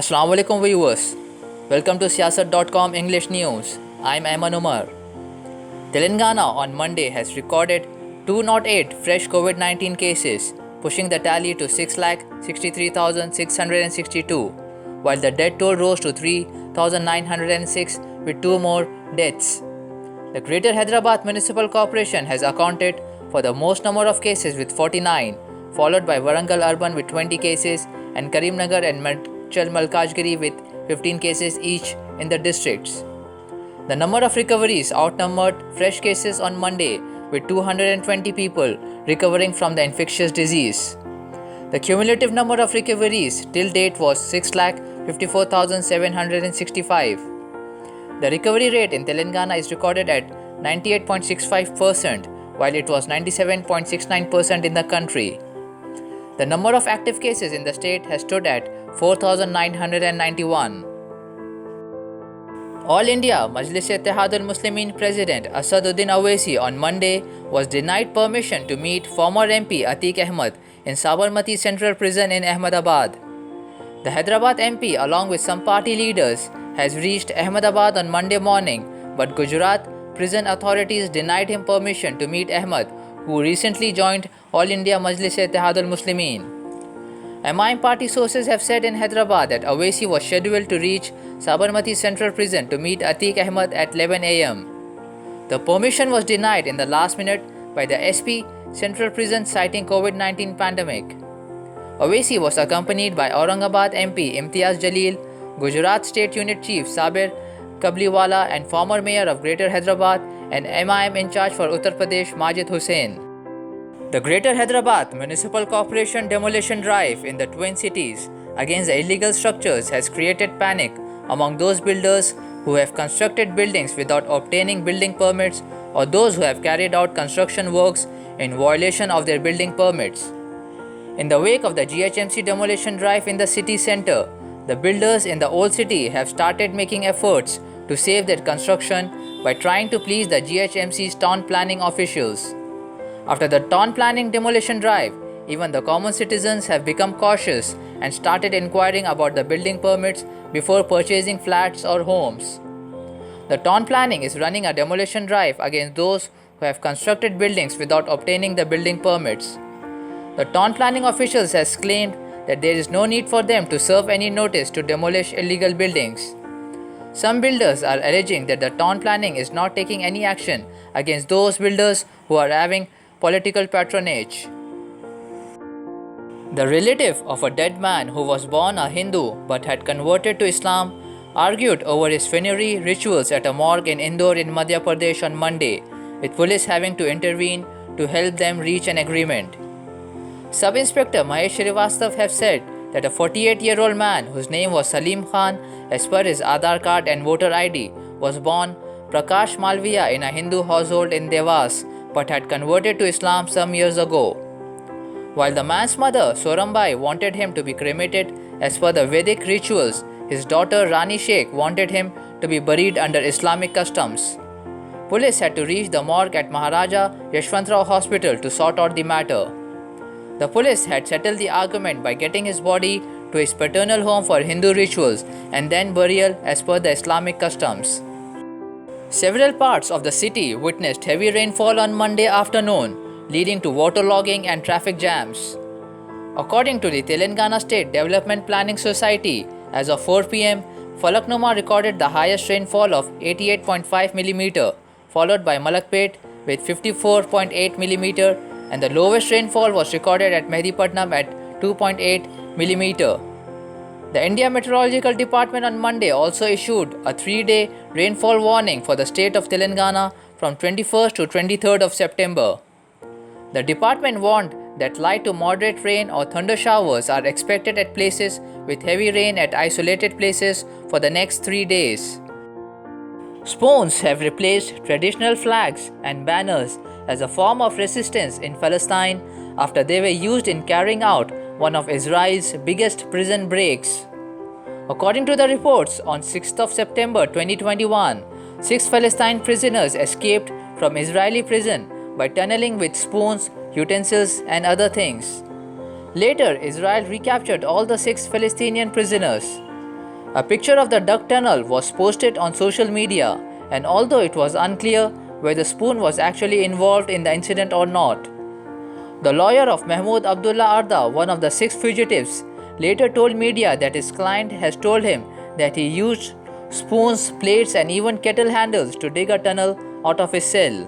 Assalamu alaikum viewers. Welcome to Siyasat.com English News. I'm Ayman Umar. Telangana on Monday has recorded 208 fresh COVID-19 cases, pushing the tally to 6,63,662, while the death toll rose to 3,906 with two more deaths. The Greater Hyderabad Municipal Corporation has accounted for the most number of cases with 49, followed by Warangal Urban with 20 cases and Karimnagar and Madchal Malkajgiri with 15 cases each in the districts. The number of recoveries outnumbered fresh cases on Monday, with 220 people recovering from the infectious disease. The cumulative number of recoveries till date was 6,54,765. The recovery rate in Telangana is recorded at 98.65%, while it was 97.69% in the country. The number of active cases in the state has stood at 4,991. All India Majlis-e-Ittihad Muslimin President Asaduddin Owaisi on Monday was denied permission to meet former MP Atiq Ahmed in Sabarmati Central Prison in Ahmedabad. The Hyderabad MP, along with some party leaders, has reached Ahmedabad on Monday morning, but Gujarat prison authorities denied him permission to meet Ahmed, who recently joined All India Majlis-e-Ittihad Muslimin. MIM party sources have said in Hyderabad that Owaisi was scheduled to reach Sabarmati Central Prison to meet Atiq Ahmed at 11 am. The permission was denied in the last minute by the SP Central Prison, citing COVID-19 pandemic. Owaisi was accompanied by Aurangabad MP Imtiaz Jalil, Gujarat State Unit Chief Sabir Kabliwala and former Mayor of Greater Hyderabad and MIM in charge for Uttar Pradesh Majid Hussain. The Greater Hyderabad Municipal Corporation demolition drive in the Twin Cities against the illegal structures has created panic among those builders who have constructed buildings without obtaining building permits or those who have carried out construction works in violation of their building permits. In the wake of the GHMC demolition drive in the city centre, the builders in the old city have started making efforts to save their construction by trying to please the GHMC's town planning officials. After the town planning demolition drive, even the common citizens have become cautious and started inquiring about the building permits before purchasing flats or homes. The town planning is running a demolition drive against those who have constructed buildings without obtaining the building permits. The town planning officials has claimed that there is no need for them to serve any notice to demolish illegal buildings. Some builders are alleging that the town planning is not taking any action against those builders who are having political patronage. The relative of a dead man who was born a Hindu but had converted to Islam argued over his funerary rituals at a morgue in Indore in Madhya Pradesh on Monday, with police having to intervene to help them reach an agreement. Sub-Inspector Mahesh Srivastav have said that a 48-year-old man whose name was Salim Khan as per his Aadhaar card and voter ID was born Prakash Malviya in a Hindu household in Devas but had converted to Islam some years ago. While the man's mother, Sorambai, wanted him to be cremated as per the Vedic rituals, his daughter Rani Sheikh wanted him to be buried under Islamic customs. Police had to reach the morgue at Maharaja Yashwantrao Hospital to sort out the matter. The police had settled the argument by getting his body to his paternal home for Hindu rituals and then burial as per the Islamic customs. Several parts of the city witnessed heavy rainfall on Monday afternoon, leading to waterlogging and traffic jams. According to the Telangana State Development Planning Society, as of 4 pm, Falaknuma recorded the highest rainfall of 88.5 mm, followed by Malakpet with 54.8 mm, and the lowest rainfall was recorded at Mehdipatnam at 2.8 mm. The India Meteorological Department on Monday also issued a 3-day rainfall warning for the state of Telangana from 21st to 23rd of September. The department warned that light to moderate rain or thunder showers are expected at places with heavy rain at isolated places for the next 3 days. Spoons have replaced traditional flags and banners as a form of resistance in Palestine after they were used in carrying out one of Israel's biggest prison breaks. According to the reports, on 6th of September 2021, 6 Palestine prisoners escaped from Israeli prison by tunneling with spoons, utensils, and other things. Later, Israel recaptured all the 6 Palestinian prisoners. A picture of the duck tunnel was posted on social media, and although it was unclear whether Spoon was actually involved in the incident or not, the lawyer of Mahmoud Abdullah Arda, one of the 6 fugitives, later told media that his client has told him that he used spoons, plates, and even kettle handles to dig a tunnel out of his cell.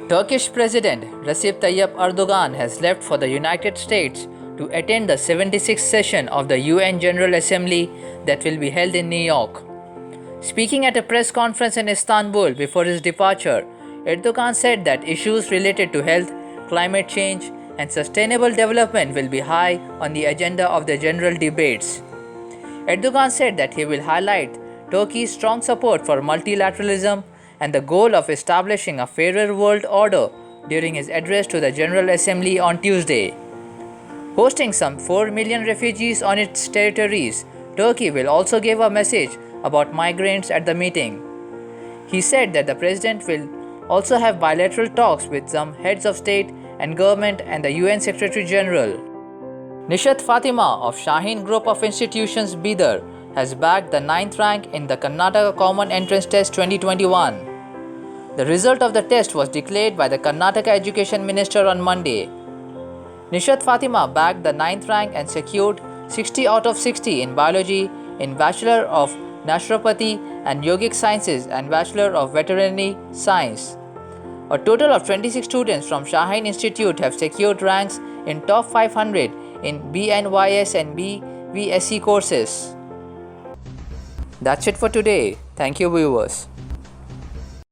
Turkish President Recep Tayyip Erdogan has left for the United States to attend the 76th session of the UN General Assembly that will be held in New York. Speaking at a press conference in Istanbul before his departure, Erdogan said that issues related to health, climate change, and sustainable development will be high on the agenda of the general debates. Erdogan said that he will highlight Turkey's strong support for multilateralism and the goal of establishing a fairer world order during his address to the General Assembly on Tuesday. Hosting some 4 million refugees on its territories, Turkey will also give a message about migrants at the meeting. He said that the president will also have bilateral talks with some heads of state and government and the UN Secretary General. Nishat Fatima of Shaheen Group of Institutions Bidar has bagged the 9th rank in the Karnataka Common Entrance Test 2021. The result of the test was declared by the Karnataka Education Minister on Monday. Nishat Fatima bagged the 9th rank and secured 60 out of 60 in biology, in Bachelor of Naturopathy and Yogic Sciences and Bachelor of Veterinary Science. A total of 26 students from Shaheen Institute have secured ranks in top 500 in BNYS and BVSC courses. That's it for today. Thank you, viewers.